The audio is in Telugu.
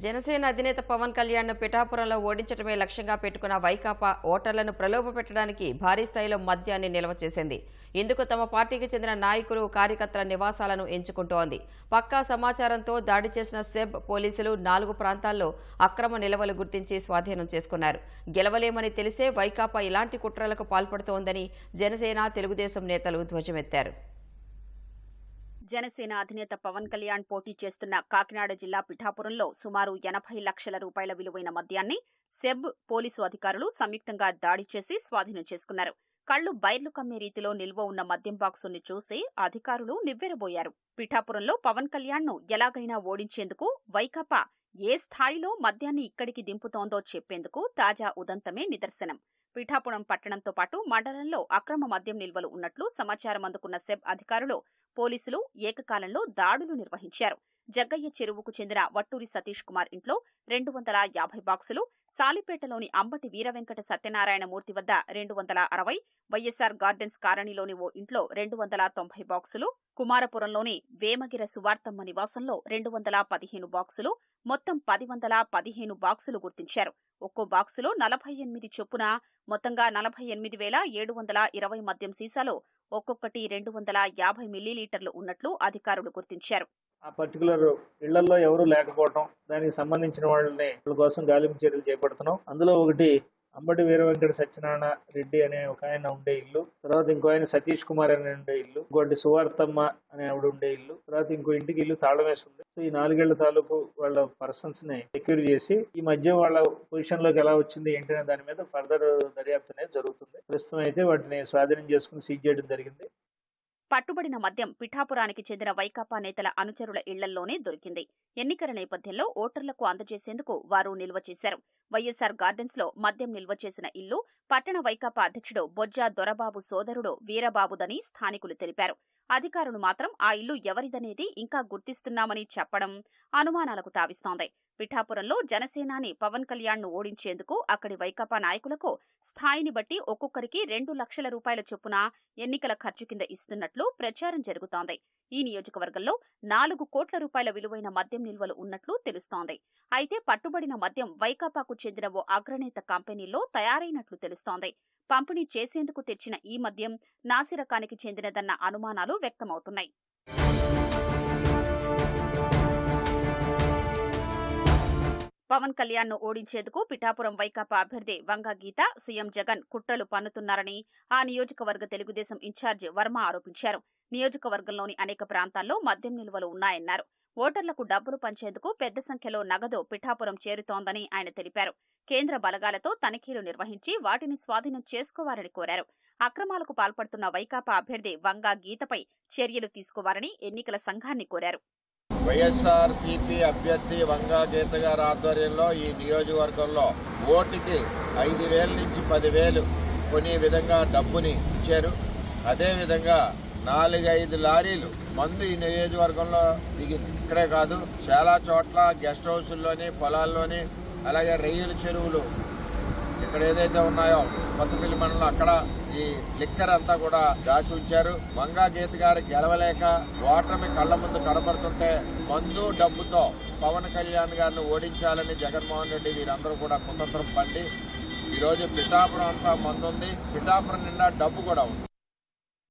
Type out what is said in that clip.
జనసేన అధినేత పవన్ కళ్యాణ్ను పిఠాపురంలో ఓడించడమే లక్ష్యంగా పెట్టుకున్న వైకాపా ఓటర్లను ప్రలోభపెట్టడానికి భారీ స్థాయిలో మద్యాన్ని నిల్వ చేసింది. ఇందుకు తమ పార్టీకి చెందిన నాయకులు, కార్యకర్తల నివాసాలను ఎంచుకుంటోంది. పక్కా సమాచారంతో దాడి చేసిన సెబ్ పోలీసులు 4 ప్రాంతాల్లో అక్రమ నిల్వలు గుర్తించి స్వాధీనం చేసుకున్నారు. గెలవలేమని తెలిసే వైకాపా ఇలాంటి కుట్రలకు పాల్పడుతోందని జనసేన, తెలుగుదేశం నేతలు ధ్వజమెత్తారు. జనసేన అధినేత పవన్ కళ్యాణ్ పోటీ చేస్తున్న కాకినాడ జిల్లా పిఠాపురంలో సుమారు 80 లక్షల రూపాయల విలువైన మద్యాన్ని సెబ్ పోలీసు అధికారులు సంయుక్తంగా దాడి చేసి స్వాధీనం చేసుకున్నారు. కళ్లు బైర్లు కమ్మే రీతిలో నిల్వ ఉన్న మద్యం బాక్సుని చూసి అధికారులు నివ్వెరబోయారు. పిఠాపురంలో పవన్ కళ్యాణ్ను ఎలాగైనా ఓడించేందుకు వైకాపా ఏ స్థాయిలో మద్యాన్ని ఇక్కడికి దింపుతోందో చెప్పేందుకు తాజా ఉదంతమే నిదర్శనం. పిఠాపురం పట్టణంతో పాటు మండలంలో అక్రమ మద్యం నిల్వలు ఉన్నట్లు సమాచారం అందుకున్న సెబ్ అధికారులు, పోలీసులు ఏకకాలంలో దాడులు నిర్వహించారు. జగ్గయ్య చెరువుకు చెందిన వట్టూరి సతీష్ కుమార్ ఇంట్లో 250 బాక్సులు, సాలిపేటలోని అంబటి వీరవెంకట సత్యనారాయణ మూర్తి వద్ద 260, వైఎస్ఆర్ గార్డెన్స్ కాలనీలోని ఓ ఇంట్లో 290 బాక్సులు, కుమారపురంలోని వేమగిర సువార్తమ్మ నివాసంలో 215 బాక్సులు, మొత్తం 1015 బాక్సులు గుర్తించారు. ఒక్కో బాక్సులో 48 చొప్పున మొత్తంగా 48,720 మద్యం సీసాలో ఒక్కొక్కటి 250 మిల్లీలీటర్లు ఉన్నట్లు అధికారులు గుర్తించారు. ఆ పర్టికులర్ ఇళ్లలో ఎవరు లేకపోవడం, దానికి సంబంధించిన వాళ్ళ కోసం గాలింపు చర్యలు చేపడుతున్నాం. అందులో ఒకటి అంబటి వీరవెంకట సత్యనారాయణ రెడ్డి అనే ఒక ఆయన ఉండే ఇల్లు, తర్వాత ఇంకో ఆయన సతీష్ కుమార్ అనే ఉండే ఇల్లు, ఇంకోటి సువార్తమ్మ అనే ఆవిడ ఉండే ఇల్లు, తర్వాత ఇంకో ఇంటికి ఇల్లు తాళం వేసి ఉంది. సో ఈ 4 ఏళ్ల తాలూకు వాళ్ళ పర్సన్స్ ని సెక్యూర్ చేసి ఈ మధ్య వాళ్ళ పొజిషన్ లోకి ఎలా వచ్చింది ఏంటనే దాని మీద ఫర్దర్ దర్యాప్తు అనేది జరుగుతుంది. ప్రస్తుతం అయితే వాటిని స్వాధీనం చేసుకుని సీజ్ చేయడం జరిగింది. పట్టుబడిన మద్యం పిఠాపురానికి చెందిన వైకాపా నేతల అనుచరుల ఇళ్లల్లోనే దొరికింది. ఎన్నికల నేపథ్యంలో ఓటర్లకు అందజేసేందుకు వారు నిల్వ చేశారు. వైఎస్ఆర్ గార్డెన్స్ లో మద్యం నిల్వ చేసిన ఇల్లు పట్టణ వైకాపా అధ్యక్షుడు బొజ్జ దొరబాబు సోదరుడు వీరబాబుదని స్థానికులు తెలిపారు. అధికారులు మాత్రం ఆ ఇల్లు ఎవరిదనేది ఇంకా గుర్తిస్తున్నామని చెప్పడం అనుమానాలకు తావిస్తోంది. పిఠాపురంలో జనసేనాని పవన్ కళ్యాణ్ను ఓడించేందుకు అక్కడి వైకాపా నాయకులకు స్థాయిని బట్టి ఒక్కొక్కరికి 2 లక్షల రూపాయల చొప్పున ఎన్నికల ఖర్చు కింద ఇస్తున్నట్లు ప్రచారం జరుగుతోంది. ఈ నియోజకవర్గంలో 4 కోట్ల రూపాయల విలువైన మద్యం నిల్వలు ఉన్నట్లు తెలుస్తోంది. అయితే పట్టుబడిన మద్యం వైకాపాకు చెందిన ఓ అగ్రనేత కంపెనీలో తయారైనట్లు తెలుస్తోంది. పంపిణీ చేసేందుకు తెచ్చిన ఈ మద్యం నాసిరకానికి చెందినదన్న అనుమానాలు వ్యక్తమవుతున్నాయి. పవన్ కళ్యాణ్ను ఓడించేందుకు పిఠాపురం వైకాపా అభ్యర్థి వంగా గీత, సీఎం జగన్ కుట్రలు పన్నుతున్నారని ఆ నియోజకవర్గ తెలుగుదేశం ఇన్ఛార్జి వర్మ ఆరోపించారు. నియోజకవర్గంలోని అనేక ప్రాంతాల్లో మద్యం నిల్వలు ఉన్నాయన్నారు. ఓటర్లకు డబ్బులు పంచేందుకు పెద్ద సంఖ్యలో నగదు పిఠాపురం చేరుతోందని ఆయన తెలిపారు. కేంద్ర బలగాలతో తనిఖీలు నిర్వహించి వాటిని స్వాధీనం చేసుకోవాలని కోరారు. అక్రమాలకు పాల్పడుతున్న వైకాపా అభ్యర్థి వంగా గీతపై చర్యలు తీసుకోవాలని ఎన్నికల సంఘాన్ని కోరారు. వైఎస్ఆర్సీపీ అభ్యర్థి వంగా గీత గారి ఆధ్వర్యంలో ఈ నియోజకవర్గంలో ఓటుకి 5,000 నుంచి 10,000 కొనే విధంగా డబ్బుని ఇచ్చారు. అదేవిధంగా 4-5 లారీలు మందు ఈ నియోజకవర్గంలో దిగింది. ఇక్కడే కాదు, చాలా చోట్ల గెస్ట్ హౌసుల్లోని, పొలాల్లోని, అలాగే రొయ్యల చెరువులు ఇక్కడ ఏదైతే ఉన్నాయో కొత్తపల్లి మండలం అక్కడ ఈ లిక్కర్ అంతా కూడా దాచి ఉంచారు. వంగా గీత గారు గెలవలేక ఓటమి కళ్ల ముందు కనబడుతుంటే మందు డబ్బుతో పవన్ కళ్యాణ్ గారిని ఓడించాలని జగన్మోహన్ రెడ్డి వీరందరూ కూడా కుతంత్రం పండి ఈరోజు పిఠాపురం అంతా మందు ఉంది, పిఠాపురం నిండా డబ్బు కూడా ఉంది.